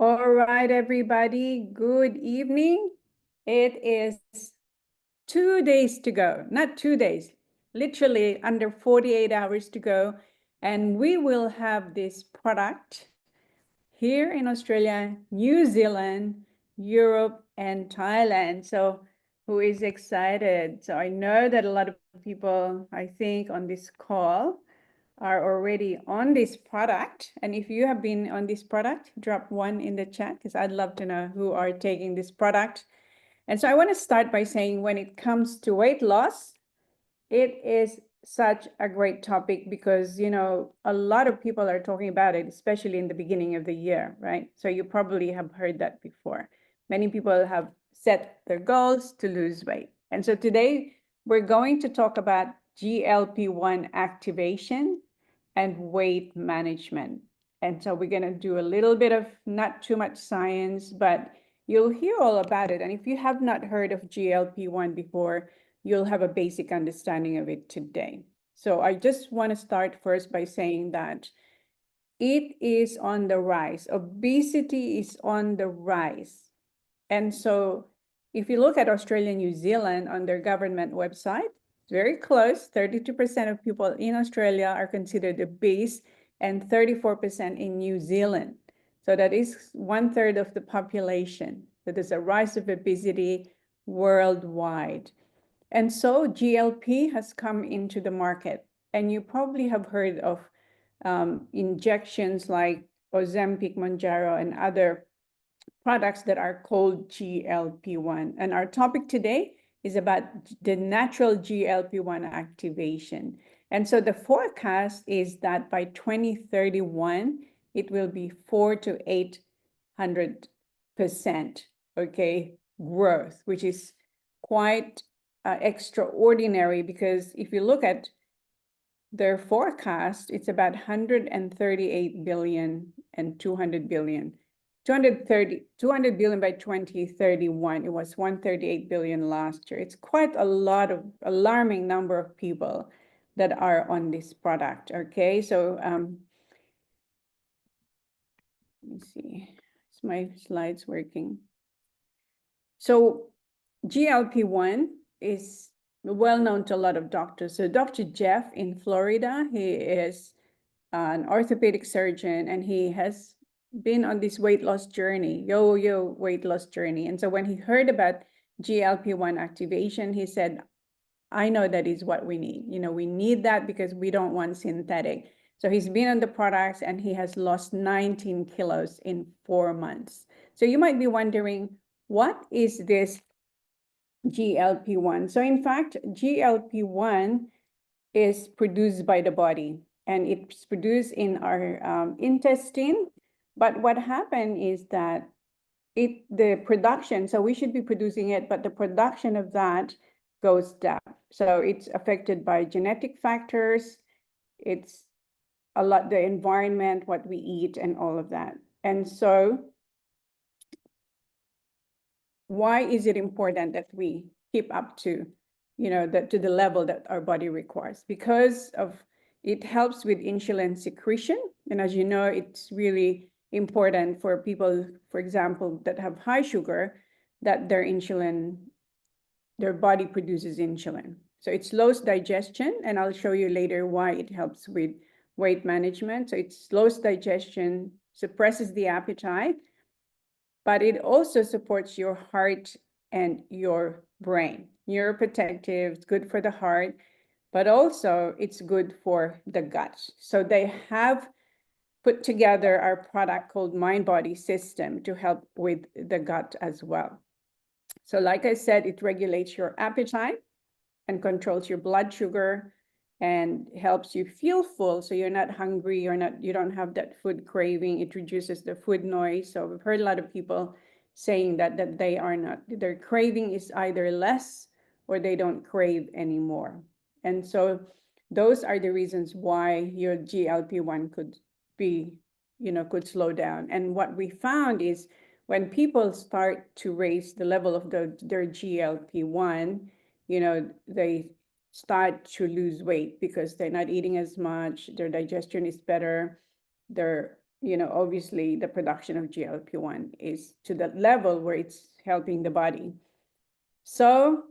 All right, everybody, good evening. It is 2 days to go, not 2 days, literally under 48 hours to go. And we will have this product here in Australia, New Zealand, Europe, and Thailand. So who is excited? So I know that a lot of people, I think, on this call are already on this product. And if you have been on this product, drop one in the chat because I'd love to know who are taking this product. And so I want to start by saying when it comes to weight loss, it is such a great topic because, a lot of people are talking about it, especially in the beginning of the year, right? So you probably have heard that before. Many people have set their goals to lose weight. And so today we're going to talk about GLP-1 activation and weight management. And so we're going to do a little bit of not too much science, but you'll hear all about it. And if you have not heard of GLP-1 before, you'll have a basic understanding of it today. So I just want to start first by saying that it is on the rise. Obesity is on the rise. And so if you look at Australia and New Zealand on their government website, it's very close. 32% of people in Australia are considered obese and 34% in New Zealand. So that is 1/3 of the population. So there's a rise of obesity worldwide. And so GLP has come into the market. And you probably have heard of injections like Ozempic, Mounjaro, and other products that are called GLP-1. And our topic today is about the natural GLP-1 activation. And so the forecast is that by 2031, it will be 400 to 800%, okay, growth, which is quite extraordinary because if you look at their forecast, it's about 138 billion and 200 billion. 200 billion by 2031. It was 138 billion last year. It's quite a lot of alarming number of people that are on this product. Okay, so let me see. Is my slides working? So GLP-1 is well known to a lot of doctors. So Dr. Jeff in Florida, he is an orthopedic surgeon, and he has been on this weight loss journey, yo-yo weight loss journey. And so when he heard about GLP-1 activation, he said, I know that is what we need. We need that because we don't want synthetic. So he's been on the products and he has lost 19 kilos in 4 months. So you might be wondering, what is this GLP-1? So in fact, GLP-1 is produced by the body, and it's produced in our intestine. But what happened is that the production, so we should be producing it, but the production of that goes down. So it's affected by genetic factors. It's a lot, the environment, what we eat, and all of that. And so why is it important that we keep up to, to the level that our body requires? Because it helps with insulin secretion. And as you know, it's really important for people, for example, that have high sugar, that their body produces insulin. So it slows digestion, and I'll show you later why it helps with weight management. So it slows digestion, suppresses the appetite, but it also supports your heart and your brain. Neuroprotective, it's good for the heart, but also it's good for the gut. So they have put together our product called Mind Body System to help with the gut as well. So like I said, it regulates your appetite and controls your blood sugar and helps you feel full. So you're not hungry, you don't have that food craving. It reduces the food noise. So we've heard a lot of people saying that they are not, their craving is either less or they don't crave anymore. And so those are the reasons why your GLP-1 could be, could slow down. And what we found is when people start to raise the level of their GLP-1, they start to lose weight because they're not eating as much, their digestion is better, their obviously the production of GLP-1 is to the level where it's helping the body. So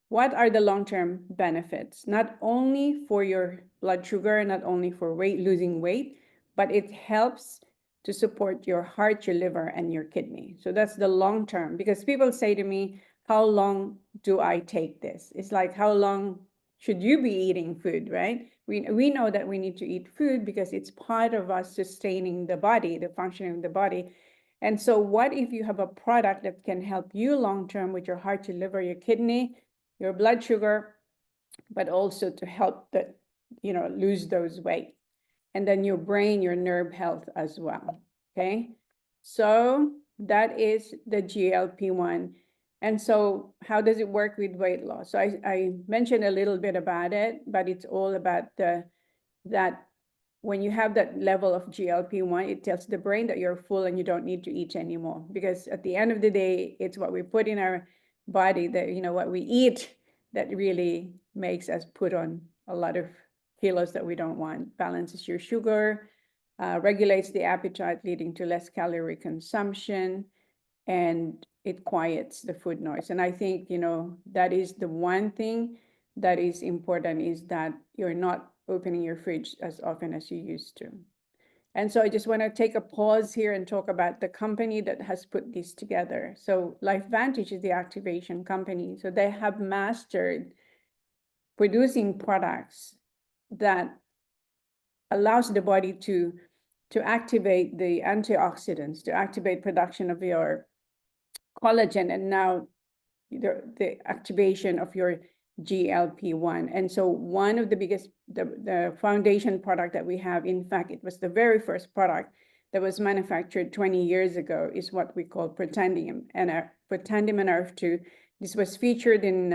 what are the long-term benefits? Not only for your blood sugar, not only for losing weight, but it helps to support your heart, your liver, and your kidney. So that's the long term, because people say to me, how long do I take this? It's like, how long should you be eating food, right? We know that we need to eat food because it's part of us sustaining the body, the functioning of the body. And so what if you have a product that can help you long-term with your heart, your liver, your kidney, your blood sugar, but also to help lose those weight. And then your brain, your nerve health as well, okay? So that is the GLP-1. And so how does it work with weight loss? So I mentioned a little bit about it, but it's all about that when you have that level of GLP-1, it tells the brain that you're full and you don't need to eat anymore. Because at the end of the day, it's what we put in our body, that what we eat, that really makes us put on a lot of kilos that we don't want. Balances your sugar, regulates the appetite, leading to less calorie consumption, and it quiets the food noise. And I think, that is the one thing that is important, is that you're not opening your fridge as often as you used to. And so I just want to take a pause here and talk about the company that has put this together. So LifeVantage is the activation company. So they have mastered producing products that allows the body to activate the antioxidants, to activate production of your collagen, and now the activation of your GLP-1. And so one of the biggest, the foundation product that we have, in fact, it was the very first product that was manufactured 20 years ago, is what we call Protandim and NRF2. This was featured in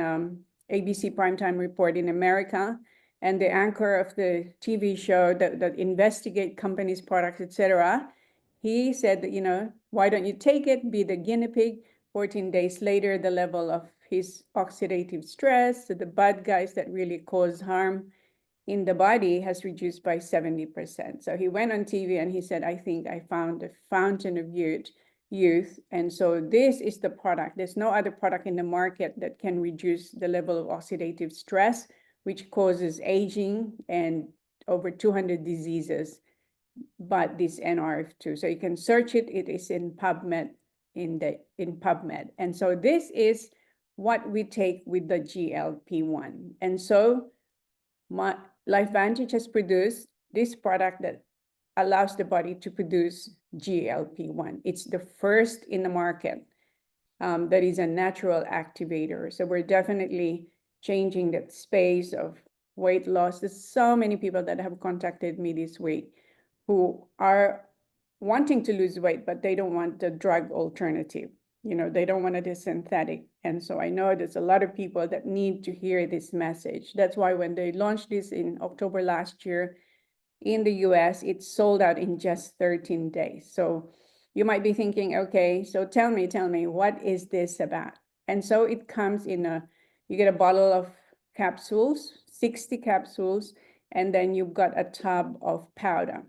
ABC Primetime Report in America, and the anchor of the TV show that investigate companies' products, etc., he said that, why don't you take it, be the guinea pig? 14 days later, the level of his oxidative stress, so the bad guys that really cause harm in the body, has reduced by 70%. So he went on TV and he said, I think I found a fountain of youth. And so this is the product. There's no other product in the market that can reduce the level of oxidative stress, which causes aging and over 200 diseases, but this NRF2. So you can search it. It is in PubMed, in PubMed. And so this is what we take with the GLP-1. And so LifeVantage has produced this product that allows the body to produce GLP-1. It's the first in the market that is a natural activator. So we're definitely changing that space of weight loss. There's so many people that have contacted me this week who are wanting to lose weight, but they don't want the drug alternative. They don't want the synthetic. And so I know there's a lot of people that need to hear this message. That's why when they launched this in October last year in the US, it sold out in just 13 days. So you might be thinking, okay, so tell me, what is this about? And so it comes in you get a bottle of capsules, 60 capsules, and then you've got a tub of powder.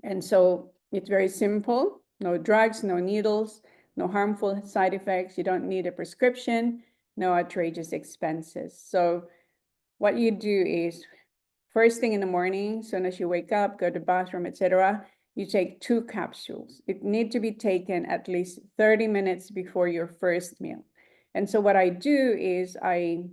And so it's very simple, no drugs, no needles, no harmful side effects. You don't need a prescription, no outrageous expenses. So what you do is, first thing in the morning, as soon as you wake up, go to the bathroom, etc., you take 2 capsules. It needs to be taken at least 30 minutes before your first meal. And so what I do is I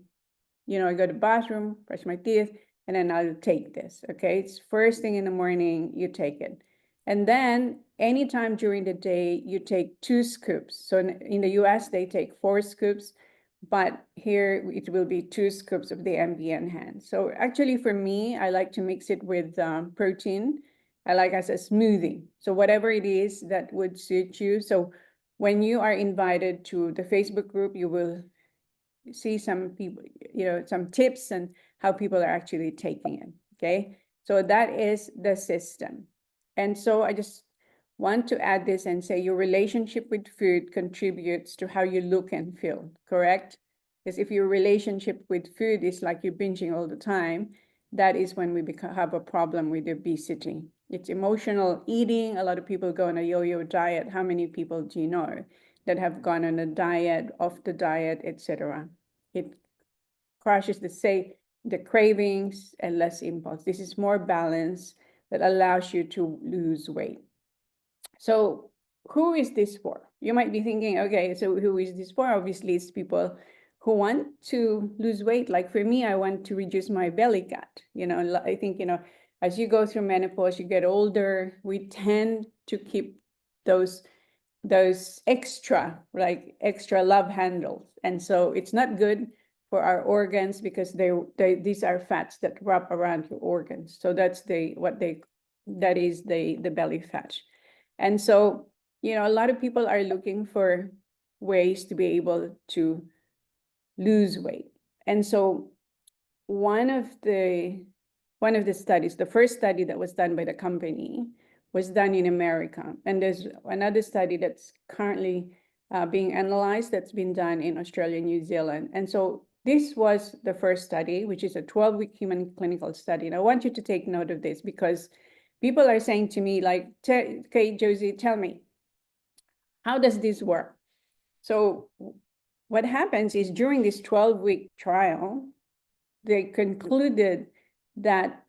go to the bathroom, brush my teeth, and then I'll take this, okay? It's first thing in the morning, you take it. And then anytime during the day, you take 2 scoops. So in the US, they take 4 scoops, but here it will be 2 scoops of the MB-Enhance. So actually for me, I like to mix it with protein. I like as a smoothie. So whatever it is that would suit you. So when you are invited to the Facebook group, you will see some people, some tips and how people are actually taking it, okay? So that is the system. And so I just want to add this and say your relationship with food contributes to how you look and feel, correct? Because if your relationship with food is like you're binging all the time, that is when we have a problem with obesity. It's emotional eating. A lot of people go on a yo-yo diet. How many people do you know that have gone on a diet, off the diet, etc.? It crushes the cravings and less impulse. This is more balance that allows you to lose weight. So who is this for? You might be thinking, okay, so who is this for? Obviously, it's people who want to lose weight. Like for me, I want to reduce my belly fat. I think, as you go through menopause, you get older, we tend to keep those extra love handles. And so it's not good for our organs because these are fats that wrap around your organs. So that is the belly fat. And so, a lot of people are looking for ways to be able to lose weight. And so one of the studies, the first study that was done by the company, was done in America. And there's another study that's currently being analyzed that's been done in Australia and New Zealand. And so this was the first study, which is a 12-week human clinical study. And I want you to take note of this because people are saying to me, like, okay, Josie, tell me, how does this work? So what happens is during this 12-week trial, they concluded that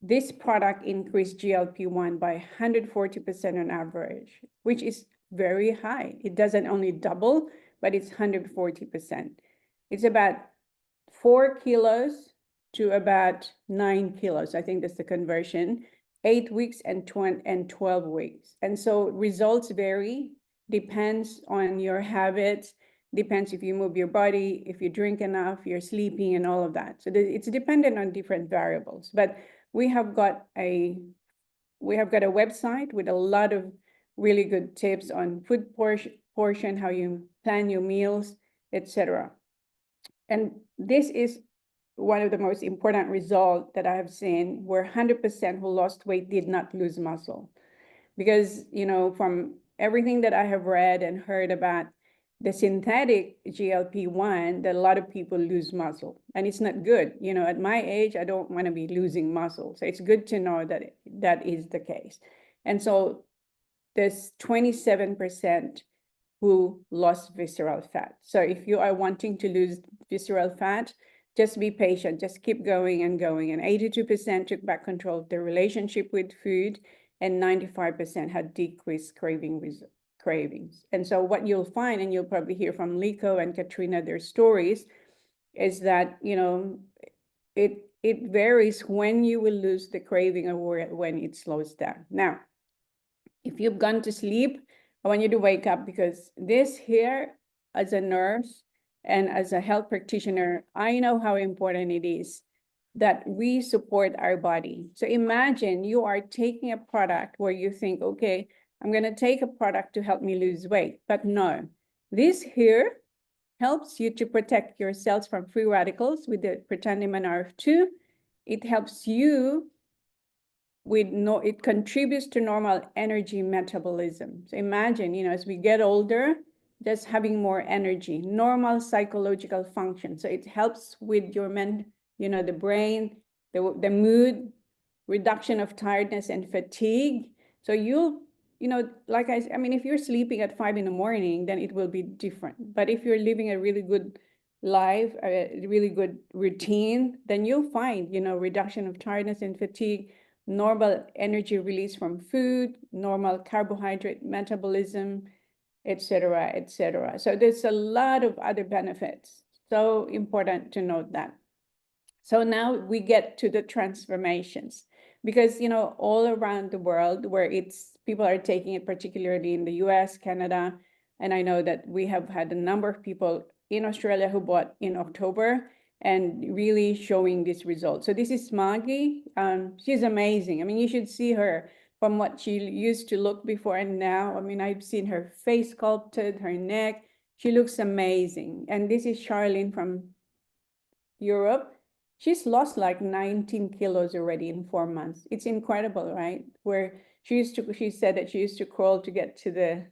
this product increased GLP-1 by 140% on average, which is very high. It doesn't only double, but it's 140%. It's about 4 kilos to about 9 kilos. I think that's the conversion, 8 weeks and 12 weeks. And so results vary, depends on your habits, depends if you move your body, if you drink enough, you're sleeping and all of that. So it's dependent on different variables. But we have got a website with a lot of really good tips on food portion, how you plan your meals, etc. And this is one of the most important results that I have seen, where 100% who lost weight did not lose muscle. Because, from everything that I have read and heard about the synthetic GLP-1, that a lot of people lose muscle, and it's not good. At my age, I don't want to be losing muscle. So it's good to know that that is the case. And so there's 27% who lost visceral fat. So if you are wanting to lose visceral fat, just be patient, just keep going and going. And 82% took back control of their relationship with food, and 95% had decreased cravings. And so what you'll find, and you'll probably hear from Liko and Katrina, their stories, is that, it varies when you will lose the craving or when it slows down. Now, if you've gone to sleep, I want you to wake up, because this here, as a nurse and as a health practitioner, I know how important it is that we support our body. So imagine you are taking a product where you think, okay, I'm going to take a product to help me lose weight. But no, this here helps you to protect your cells from free radicals with the protandim RF2. It helps you it contributes to normal energy metabolism. So imagine, as we get older, just having more energy, normal psychological function. So it helps with your the brain, the mood, reduction of tiredness and fatigue. So you'll, like I mean, if you're sleeping at 5 in the morning, then it will be different. But if you're living a really good life, a really good routine, then you'll find, reduction of tiredness and fatigue, normal energy release from food, normal carbohydrate metabolism, etc., etc. So there's a lot of other benefits. So important to note that. So now we get to the transformations, because, all around the world where people are taking it, particularly in the US, Canada, and I know that we have had a number of people in Australia who bought in October and really showing this result. So this is Maggie. She's amazing. I mean, you should see her from what she used to look before and now. I mean, I've seen her face sculpted, her neck. She looks amazing. And this is Charlene from Europe. She's lost like 19 kilos already in 4 months. It's incredible, right? Where she said that she used to crawl to get to the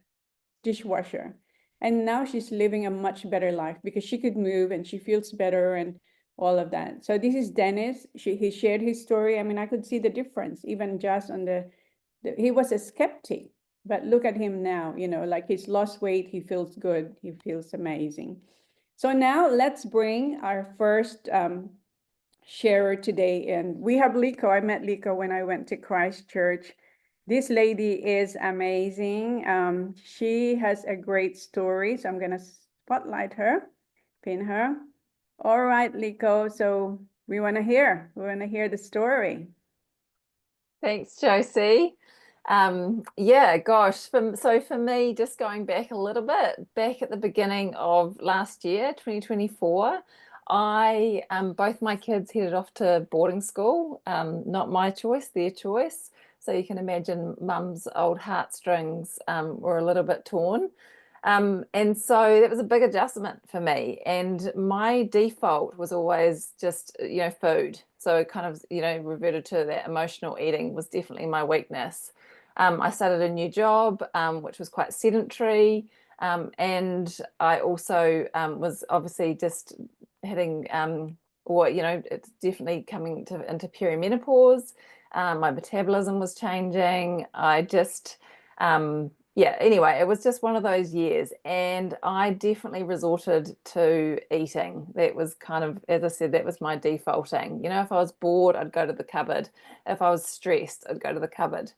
dishwasher. And now she's living a much better life because she could move and she feels better. And all of that. So this is Dennis. He shared his story. I mean, I could see the difference even just on he was a skeptic, but look at him now, you know, like he's lost weight, he feels good, he feels amazing. So now let's bring our first sharer today. And we have 𝐿𝐶𝐂. I met 𝐿𝐶𝐂 when I went to Christchurch. This lady is amazing. She has a great story. So I'm going to spotlight her, pin her. All right, 𝐿𝐶𝐂. So we want to hear the story. Thanks, Josie. Yeah, gosh, so for me, just going back a little bit, back at the beginning of last year, 2024, I both my kids headed off to boarding school, not my choice, their choice. So you can imagine mum's old heartstrings were a little bit torn. And so that was a big adjustment for me. And my default was always just, you know, food. So kind of, you know, reverted to that emotional eating was definitely my weakness. I started a new job, which was quite sedentary. And I also was obviously just hitting, or, you know, it's definitely coming into perimenopause. My metabolism was changing. I just, yeah, anyway, it was just one of those years, and I definitely resorted to eating. That was kind of, as I said, that was my defaulting. You know, if I was bored, I'd go to the cupboard. If I was stressed, I'd go to the cupboard.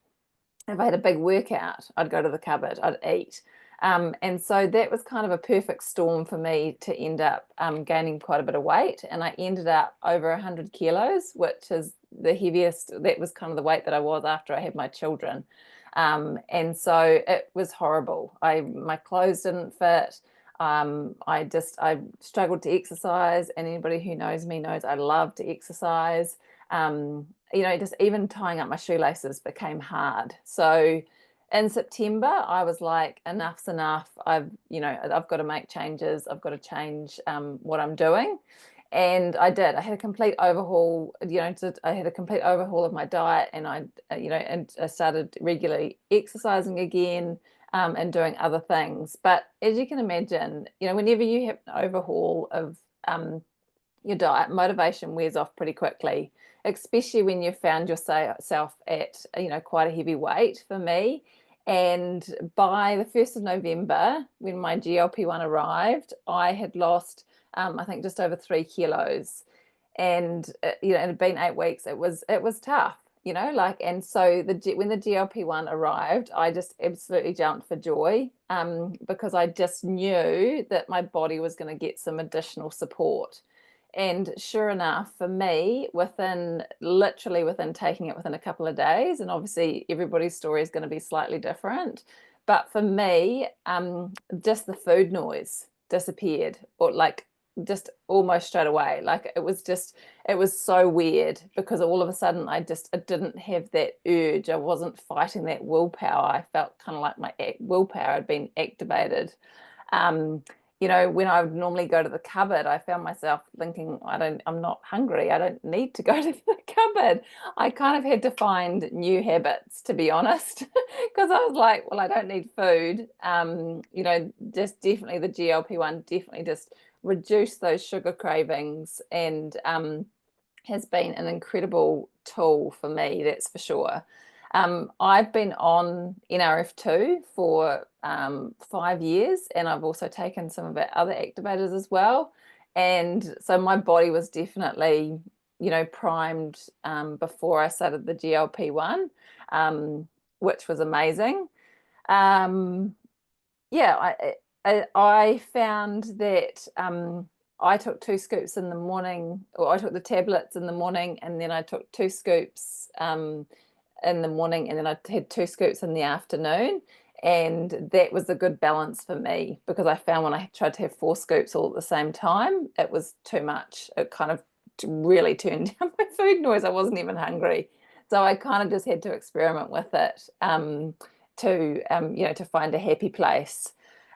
If I had a big workout, I'd go to the cupboard, I'd eat. And so that was kind of a perfect storm for me to end up gaining quite a bit of weight. And I ended up over 100 kilos, which is the heaviest. That was kind of the weight that I was after I had my children. And so it was horrible. My clothes didn't fit. I struggled to exercise, and anybody who knows me knows I love to exercise. You know, just even tying up my shoelaces became hard. So in September, I was like, enough's enough. I've got to make changes. I've got to change what I'm doing. And I did. I had a complete overhaul, I had a complete overhaul of my diet, and I started regularly exercising again, and doing other things. But as you can imagine, you know, whenever you have an overhaul of your diet, motivation wears off pretty quickly, especially when you've found yourself at, you know, quite a heavy weight for me. And by the 1st of November, when my GLP-1 arrived, I had lost, I think, just over 3 kilos. And, you know, it had been 8 weeks. It was tough, you know, like, and so when the GLP-1 arrived, I just absolutely jumped for joy, because I just knew that my body was going to get some additional support. And sure enough, for me, literally within taking it within a couple of days, and obviously everybody's story is going to be slightly different, but for me, just the food noise disappeared, or like just almost straight away. Like it was so weird, because all of a sudden I didn't have that urge. I wasn't fighting that willpower. I felt kind of like my willpower had been activated. You know, when I would normally go to the cupboard, I found myself thinking, I'm not hungry. I don't need to go to the cupboard. I kind of had to find new habits, to be honest, because I was like, well, I don't need food. You know, just definitely the GLP-1 definitely just reduced those sugar cravings, and has been an incredible tool for me, that's for sure. I've been on NRF2 for 5 years, and I've also taken some of our other activators as well. And so my body was definitely, you know, primed before I started the GLP-1, which was amazing. Yeah, I found that I took 2 scoops in the morning, or I took the tablets in the morning, and then I took 2 scoops in the morning, and then I had 2 scoops in the afternoon. And that was a good balance for me, because I found when I tried to have 4 scoops all at the same time, it was too much. It kind of really turned down my food noise. I wasn't even hungry. So I kind of just had to experiment with it, to find a happy place.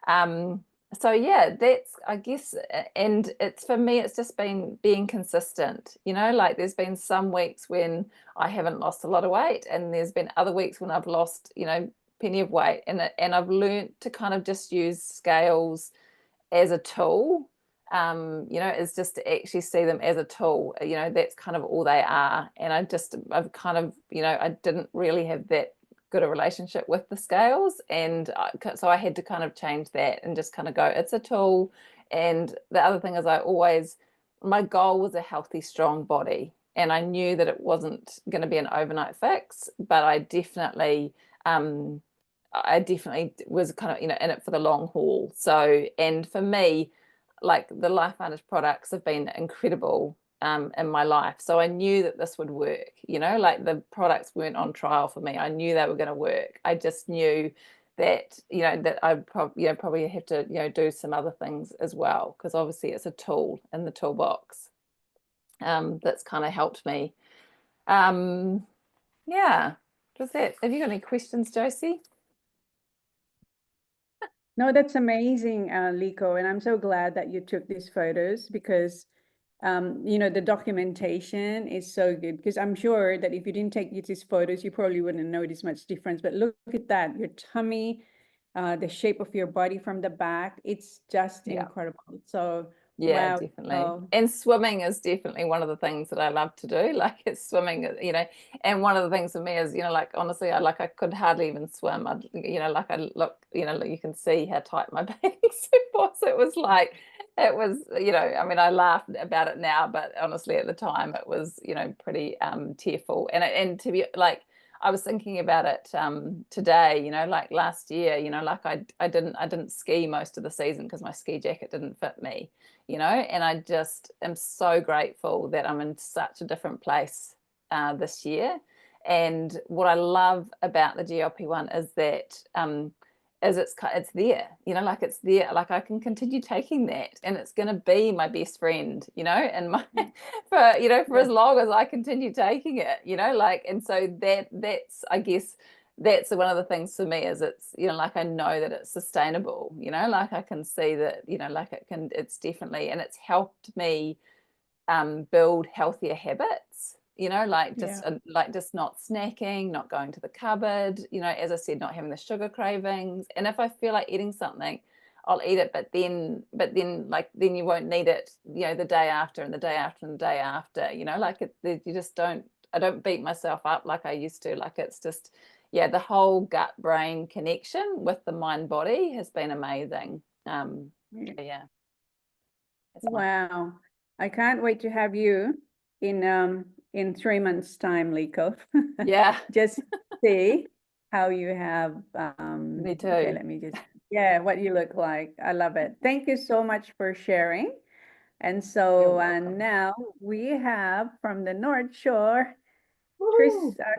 So yeah, that's, I guess, and it's, for me, it's just been being consistent, you know, like there's been some weeks when I haven't lost a lot of weight, and there's been other weeks when I've lost, you know, plenty of weight, and I've learned to kind of just use scales as a tool, you know, is just to actually see them as a tool. You know, that's kind of all they are. And I've kind of, you know, I didn't really have that good a relationship with the scales, and so I had to kind of change that and just kind of go, it's a tool. And the other thing is, my goal was a healthy, strong body, and I knew that it wasn't going to be an overnight fix, but I definitely was kind of, you know, in it for the long haul. So, and for me, like, the LifeVantage products have been incredible in my life. So I knew that this would work, you know, like, the products weren't on trial for me. I knew they were going to work. I just knew that, you know, that I probably have to, you know, do some other things as well, because obviously it's a tool in the toolbox that's kind of helped me. Yeah. Does that, have you got any questions, Josie? No, that's amazing, Liko, and I'm so glad that you took these photos, because you know, the documentation is so good, because I'm sure that if you didn't take these photos, you probably wouldn't notice much difference. But look at that, your tummy, the shape of your body from the back, it's just incredible. So Yeah, wow. definitely. And swimming is definitely one of the things that I love to do. Like, it's swimming, you know, and one of the things for me is, you know, like, honestly, I could hardly even swim. You know, like, I look, you know, you can see how tight my bathing suit was. It was, you know, I mean, I laugh about it now, but honestly, at the time, it was, you know, pretty tearful. And to be like, I was thinking about it today, you know, like, last year, you know, like, I didn't ski most of the season because my ski jacket didn't fit me, you know, and I just am so grateful that I'm in such a different place this year. And what I love about the GLP-1 is that it's there, you know, like, it's there, like, I can continue taking that, and it's going to be my best friend, you know, and my for, you know, for as long as I continue taking it, you know, like. And so that's, I guess, that's one of the things for me, is it's, you know, like, I know that it's sustainable, you know, like, I can see that, you know, like, it's definitely, and it's helped me build healthier habits, you know, like, just not snacking, not going to the cupboard, you know, as I said, not having the sugar cravings. And if I feel like eating something, I'll eat it, but then like, then you won't need it, you know, the day after, and the day after, and the day after, you know, like, you just don't, I don't beat myself up like I used to. Like, it's just, yeah, the whole gut brain connection with the mind body has been amazing. Yeah. Wow. I can't wait to have you in 3 months' time, Liko. Yeah. Just see how you have Me too. okay, let me just, yeah, what you look like. I love it. Thank you so much for sharing. And so now we have from the North Shore,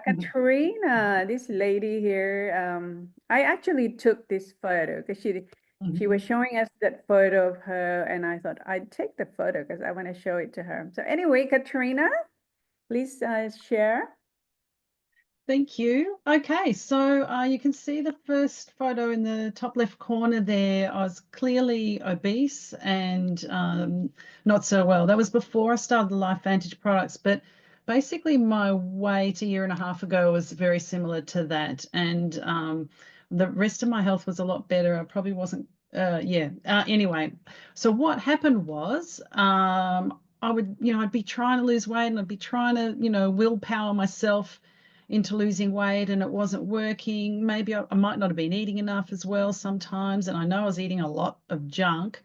Katrina, this lady here. I actually took this photo because she was showing us that photo of her, and I thought I'd take the photo because I want to show it to her. So anyway, Katrina, please share. Thank you. Okay, so you can see the first photo in the top left corner there. I was clearly obese and not so well. That was before I started the LifeVantage products, but basically my weight a year and a half ago was very similar to that. And the rest of my health was a lot better. I probably wasn't, anyway. So what happened was I would, you know, I'd be trying to lose weight, and I'd be trying to, you know, willpower myself into losing weight, and it wasn't working. Maybe I might not have been eating enough as well sometimes, and I know I was eating a lot of junk.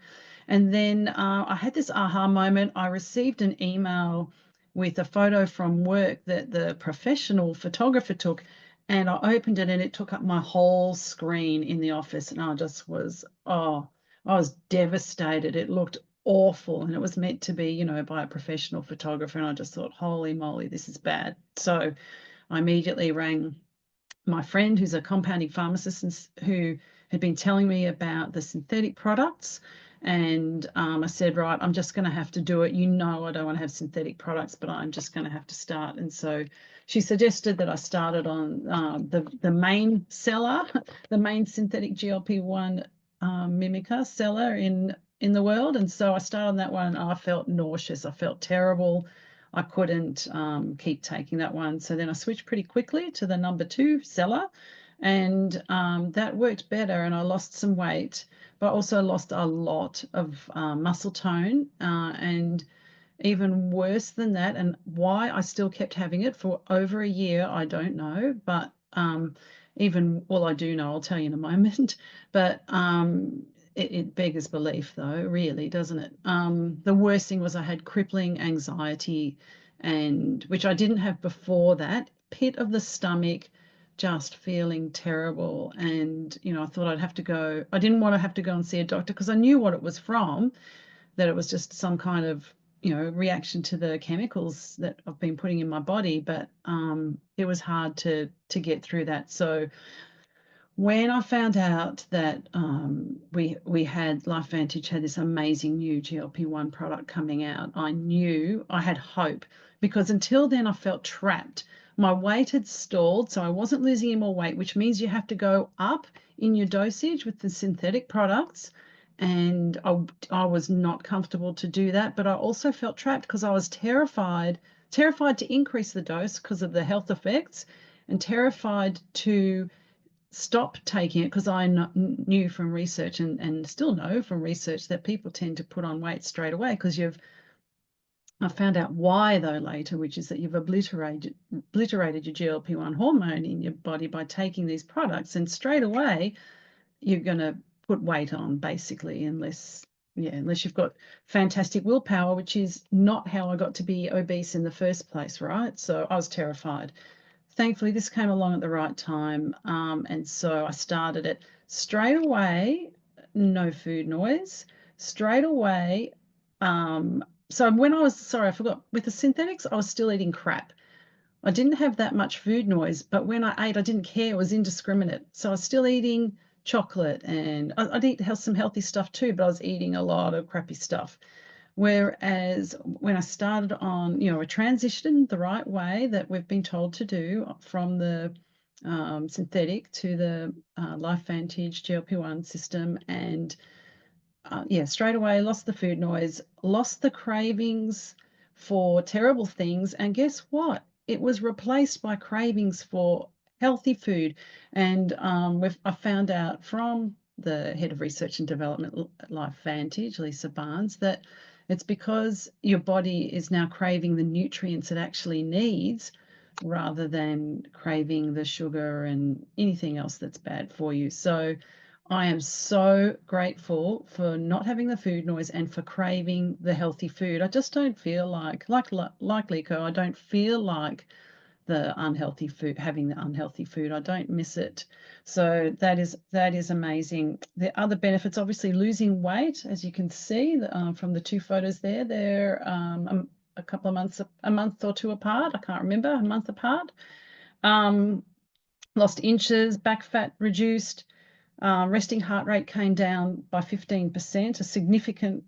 And then I had this aha moment. I received an email with a photo from work that the professional photographer took, and I opened it, and it took up my whole screen in the office, and I was devastated. It looked awful, and it was meant to be, you know, by a professional photographer, and I just thought, holy moly, this is bad. So I immediately rang my friend, who's a compounding pharmacist, who had been telling me about the synthetic products. And I said, right, I'm just going to have to do it. You know, I don't want to have synthetic products, but I'm just going to have to start. And so she suggested that I started on the main seller, the main synthetic GLP-1 mimicker seller in the world. And so I started on that one, and I felt nauseous. I felt terrible. I couldn't keep taking that one. So then I switched pretty quickly to the number 2 seller, And that worked better, and I lost some weight, but I also lost a lot of muscle tone, and even worse than that, and why I still kept having it for over a year, I don't know, but well, I do know, I'll tell you in a moment, but it beggars belief though, really, doesn't it? The worst thing was I had crippling anxiety, and which I didn't have before that, pit of the stomach, just feeling terrible. And, I thought I didn't want to have to go and see a doctor because I knew what it was from, that it was just some kind of, reaction to the chemicals that I've been putting in my body. But it was hard to get through that. So when I found out that we had LifeVantage had this amazing new GLP-1 product coming out, I knew I had hope, because until then I felt trapped. My weight had stalled, so I wasn't losing any more weight, which means you have to go up in your dosage with the synthetic products. And I was not comfortable to do that, but I also felt trapped because I was terrified to increase the dose because of the health effects, and terrified to stop taking it because I knew from research, and still know from research, that people tend to put on weight straight away because I found out why though later, which is that you've obliterated your GLP-1 hormone in your body by taking these products, and straight away you're going to put weight on, basically, unless you've got fantastic willpower, which is not how I got to be obese in the first place, right? So I was terrified. Thankfully, this came along at the right time, and so I started it straight away. No food noise straight away. So when I forgot, with the synthetics, I was still eating crap. I didn't have that much food noise, but when I ate, I didn't care. It was indiscriminate. So I was still eating chocolate, and I'd eat some healthy stuff too, but I was eating a lot of crappy stuff. Whereas when I started on, a transition the right way that we've been told to do, from the synthetic to the LifeVantage GLP-1 system, and straight away lost the food noise, lost the cravings for terrible things, and guess what? It was replaced by cravings for healthy food. And I found out from the head of research and development at LifeVantage, Lisa Barnes, that it's because your body is now craving the nutrients it actually needs, rather than craving the sugar and anything else that's bad for you. So I am so grateful for not having the food noise and for craving the healthy food. I just don't feel like Lico, I don't feel like the unhealthy food, having the unhealthy food. I don't miss it. So that is amazing. The other benefits, obviously, losing weight, as you can see from the two photos there. They're a couple of months, a month or two apart. I can't remember, a month apart. Lost inches, back fat reduced. Resting heart rate came down by 15%, a significant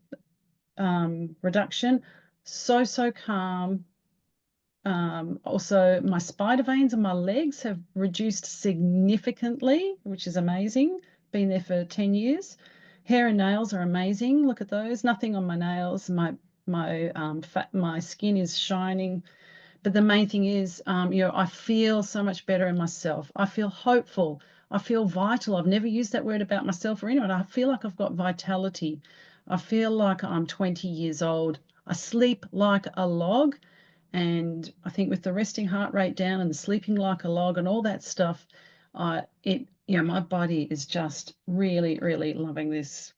reduction. So calm. Also, my spider veins on my legs have reduced significantly, which is amazing. Been there for 10 years. Hair and nails are amazing. Look at those. Nothing on my nails. My skin is shining. But the main thing is, I feel so much better in myself. I feel hopeful. I feel vital. I've never used that word about myself or anyone. I feel like I've got vitality. I feel like I'm 20 years old. I sleep like a log. And I think with the resting heart rate down and the sleeping like a log and all that stuff, my body is just really, really loving this.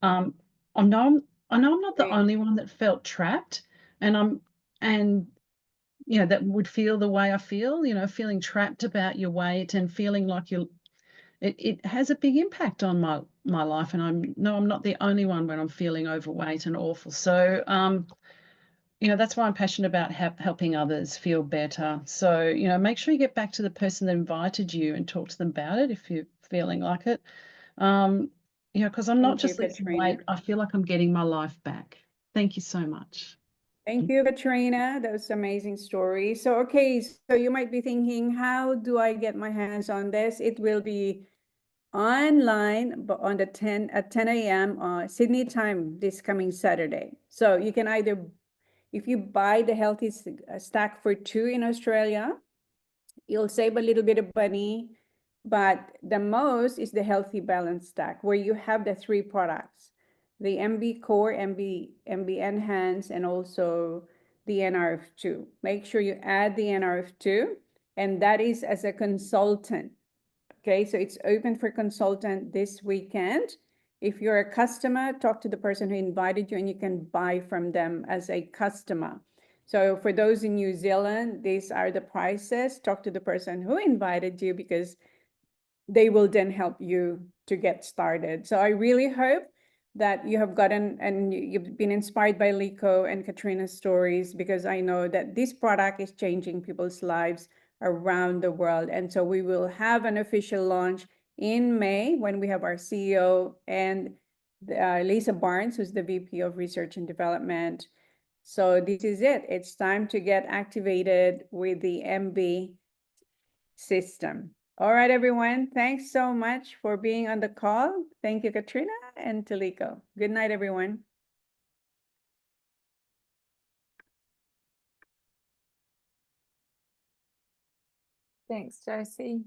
I know I'm not the only one that felt trapped, and that would feel the way I feel, feeling trapped about your weight and feeling like it has a big impact on my life. And I'm not the only one when I'm feeling overweight and awful. So, that's why I'm passionate about helping others feel better. So, make sure you get back to the person that invited you and talk to them about it if you're feeling like it. Because I'm not just losing weight, I feel like I'm getting my life back. Thank you so much. Thank you, Katrina. That was an amazing story. So, okay, so you might be thinking, how do I get my hands on this? It will be online, but on at 10 a.m. Sydney time this coming Saturday. So you can either, if you buy the healthy stack for 2 in Australia, you'll save a little bit of money but the most is the Healthy Balance Stack, where you have the 3 products, the MB Core, MB Enhance, and also the NRF2. Make sure you add the NRF2, and that is as a consultant. Okay, so it's open for consultant this weekend. If you're a customer, talk to the person who invited you and you can buy from them as a customer. So for those in New Zealand, these are the prices. Talk to the person who invited you because they will then help you to get started. So I really hope that you have gotten and you've been inspired by Liko and Katrina's stories, because I know that this product is changing people's lives around the world. And so we will have an official launch in May when we have our CEO and Lisa Barnes, who's the VP of Research and Development. So this is it. It's time to get activated with the MB system. All right, everyone. Thanks so much for being on the call. Thank you, Katrina and Taliko. Good night, everyone. Thanks, Josie.